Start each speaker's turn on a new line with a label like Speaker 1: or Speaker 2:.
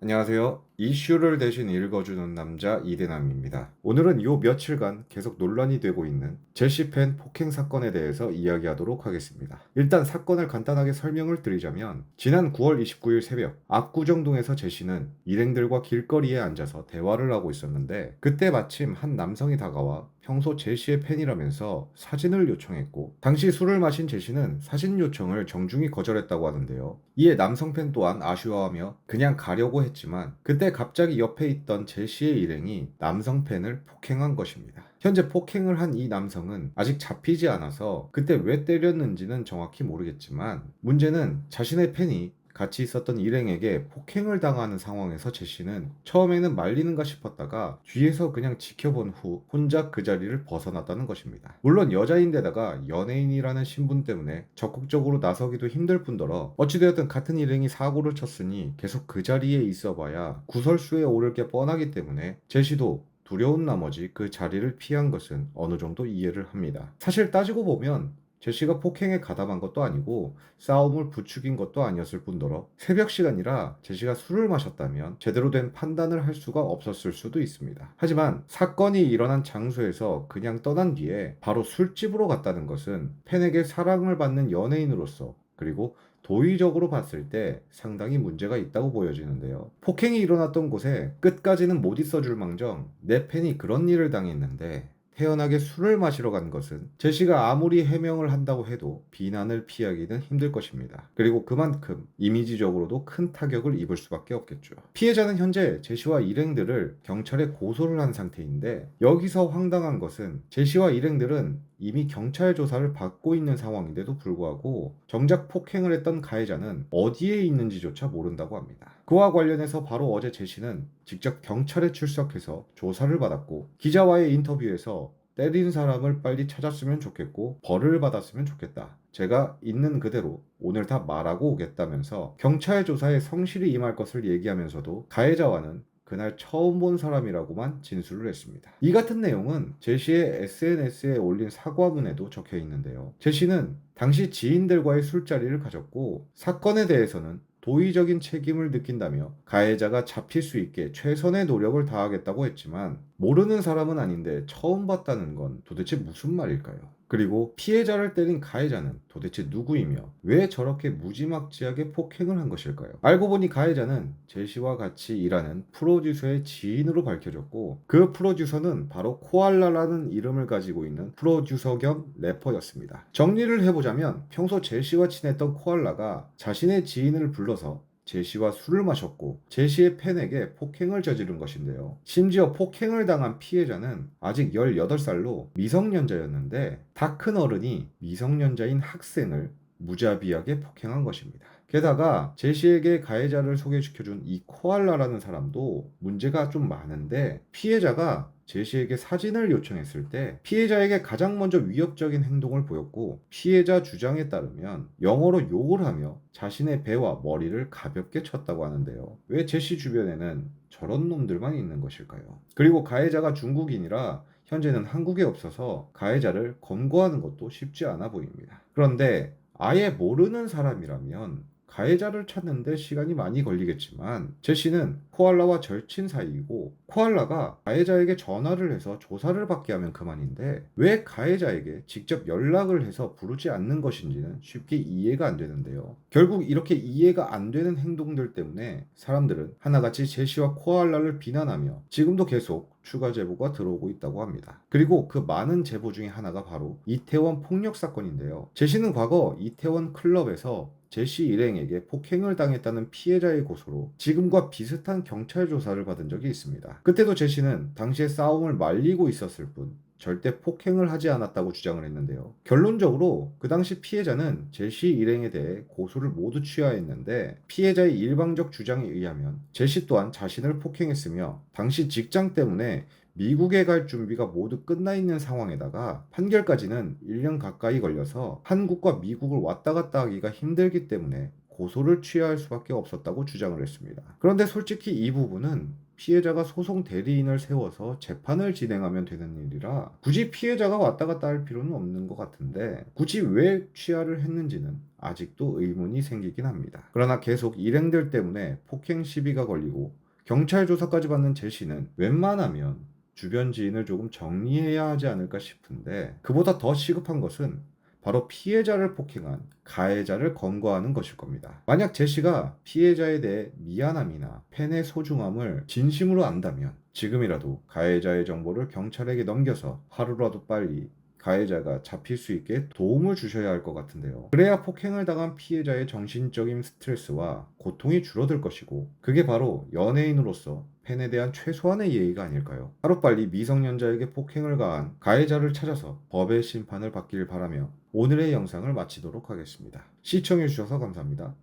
Speaker 1: 안녕하세요. 이슈를 대신 읽어주는 남자 이대남입니다. 오늘은 요 며칠간 계속 논란이 되고 있는 제시펜 폭행 사건에 대해서 이야기하도록 하겠습니다. 일단 사건을 간단하게 설명을 드리자면 지난 9월 29일 새벽 압구정동에서 제시는 일행들과 길거리에 앉아서 대화를 하고 있었는데 그때 마침 한 남성이 다가와 평소 제시의 팬이라면서 사진을 요청했고 당시 술을 마신 제시는 사진 요청을 정중히 거절했다고 하는데요. 이에 남성 팬 또한 아쉬워하며 그냥 가려고 했지만 그때 갑자기 옆에 있던 제시의 일행이 남성 팬을 폭행한 것입니다. 현재 폭행을 한 이 남성은 아직 잡히지 않아서 그때 왜 때렸는지는 정확히 모르겠지만 문제는 자신의 팬이 같이 있었던 일행에게 폭행을 당하는 상황에서 제시는 처음에는 말리는가 싶었다가 뒤에서 그냥 지켜본 후 혼자 그 자리를 벗어났다는 것입니다. 물론 여자인데다가 연예인이라는 신분 때문에 적극적으로 나서기도 힘들 뿐더러 어찌되었든 같은 일행이 사고를 쳤으니 계속 그 자리에 있어봐야 구설수에 오를 게 뻔하기 때문에 제시도 두려운 나머지 그 자리를 피한 것은 어느 정도 이해를 합니다. 사실 따지고 보면 제시가 폭행에 가담한 것도 아니고 싸움을 부추긴 것도 아니었을 뿐더러 새벽 시간이라 제시가 술을 마셨다면 제대로 된 판단을 할 수가 없었을 수도 있습니다. 하지만 사건이 일어난 장소에서 그냥 떠난 뒤에 바로 술집으로 갔다는 것은 팬에게 사랑을 받는 연예인으로서 그리고 도의적으로 봤을 때 상당히 문제가 있다고 보여지는데요. 폭행이 일어났던 곳에 끝까지는 못 있어줄 망정 내 팬이 그런 일을 당했는데 태연하게 술을 마시러 간 것은 제시가 아무리 해명을 한다고 해도 비난을 피하기는 힘들 것입니다. 그리고 그만큼 이미지적으로도 큰 타격을 입을 수밖에 없겠죠. 피해자는 현재 제시와 일행들을 경찰에 고소를 한 상태인데 여기서 황당한 것은 제시와 일행들은 이미 경찰 조사를 받고 있는 상황인데도 불구하고 정작 폭행을 했던 가해자는 어디에 있는지조차 모른다고 합니다. 그와 관련해서 바로 어제 제시는 직접 경찰에 출석해서 조사를 받았고 기자와의 인터뷰에서 때린 사람을 빨리 찾았으면 좋겠고 벌을 받았으면 좋겠다. 제가 있는 그대로 오늘 다 말하고 오겠다면서 경찰 조사에 성실히 임할 것을 얘기하면서도 가해자와는 그날 처음 본 사람이라고만 진술을 했습니다. 이 같은 내용은 제시의 SNS에 올린 사과문에도 적혀 있는데요. 제시는 당시 지인들과의 술자리를 가졌고 사건에 대해서는 도의적인 책임을 느낀다며 가해자가 잡힐 수 있게 최선의 노력을 다하겠다고 했지만 모르는 사람은 아닌데 처음 봤다는 건 도대체 무슨 말일까요? 그리고 피해자를 때린 가해자는 도대체 누구이며 왜 저렇게 무지막지하게 폭행을 한 것일까요? 알고 보니 가해자는 제시와 같이 일하는 프로듀서의 지인으로 밝혀졌고 그 프로듀서는 바로 코알라라는 이름을 가지고 있는 프로듀서 겸 래퍼였습니다. 정리를 해보자면 평소 제시와 친했던 코알라가 자신의 지인을 불러서 제시와 술을 마셨고 제시의 팬에게 폭행을 저지른 것인데요. 심지어 폭행을 당한 피해자는 아직 18살로 미성년자였는데 다 큰 어른이 미성년자인 학생을 무자비하게 폭행한 것입니다. 게다가 제시에게 가해자를 소개시켜준 이 코알라라는 사람도 문제가 좀 많은데 피해자가 제시에게 사진을 요청했을 때 피해자에게 가장 먼저 위협적인 행동을 보였고 피해자 주장에 따르면 영어로 욕을 하며 자신의 배와 머리를 가볍게 쳤다고 하는데요. 왜 제시 주변에는 저런 놈들만 있는 것일까요? 그리고 가해자가 중국인이라 현재는 한국에 없어서 가해자를 검거하는 것도 쉽지 않아 보입니다. 그런데 아예 모르는 사람이라면 가해자를 찾는데 시간이 많이 걸리겠지만 제시는 코알라와 절친 사이이고 코알라가 가해자에게 전화를 해서 조사를 받게 하면 그만인데 왜 가해자에게 직접 연락을 해서 부르지 않는 것인지는 쉽게 이해가 안 되는데요. 결국 이렇게 이해가 안 되는 행동들 때문에 사람들은 하나같이 제시와 코알라를 비난하며 지금도 계속 추가 제보가 들어오고 있다고 합니다. 그리고 그 많은 제보 중에 하나가 바로 이태원 폭력 사건인데요. 제시는 과거 이태원 클럽에서 제시 일행에게 폭행을 당했다는 피해자의 고소로 지금과 비슷한 경찰 조사를 받은 적이 있습니다. 그때도 제시는 당시에 싸움을 말리고 있었을 뿐 절대 폭행을 하지 않았다고 주장을 했는데요. 결론적으로 그 당시 피해자는 제시 일행에 대해 고소를 모두 취하했는데 피해자의 일방적 주장에 의하면 제시 또한 자신을 폭행했으며 당시 직장 때문에 미국에 갈 준비가 모두 끝나 있는 상황에다가 판결까지는 1년 가까이 걸려서 한국과 미국을 왔다 갔다 하기가 힘들기 때문에 고소를 취하할 수밖에 없었다고 주장을 했습니다. 그런데 솔직히 이 부분은 피해자가 소송 대리인을 세워서 재판을 진행하면 되는 일이라 굳이 피해자가 왔다 갔다 할 필요는 없는 것 같은데 굳이 왜 취하를 했는지는 아직도 의문이 생기긴 합니다. 그러나 계속 일행들 때문에 폭행 시비가 걸리고 경찰 조사까지 받는 제시는 웬만하면 주변 지인을 조금 정리해야 하지 않을까 싶은데 그보다 더 시급한 것은 바로 피해자를 폭행한 가해자를 검거하는 것일 겁니다. 만약 제시가 피해자에 대해 미안함이나 팬의 소중함을 진심으로 안다면 지금이라도 가해자의 정보를 경찰에게 넘겨서 하루라도 빨리 가해자가 잡힐 수 있게 도움을 주셔야 할 것 같은데요. 그래야 폭행을 당한 피해자의 정신적인 스트레스와 고통이 줄어들 것이고 그게 바로 연예인으로서 팬에 대한 최소한의 예의가 아닐까요? 하루빨리 미성년자에게 폭행을 가한 가해자를 찾아서 법의 심판을 받길 바라며 오늘의 영상을 마치도록 하겠습니다. 시청해주셔서 감사합니다.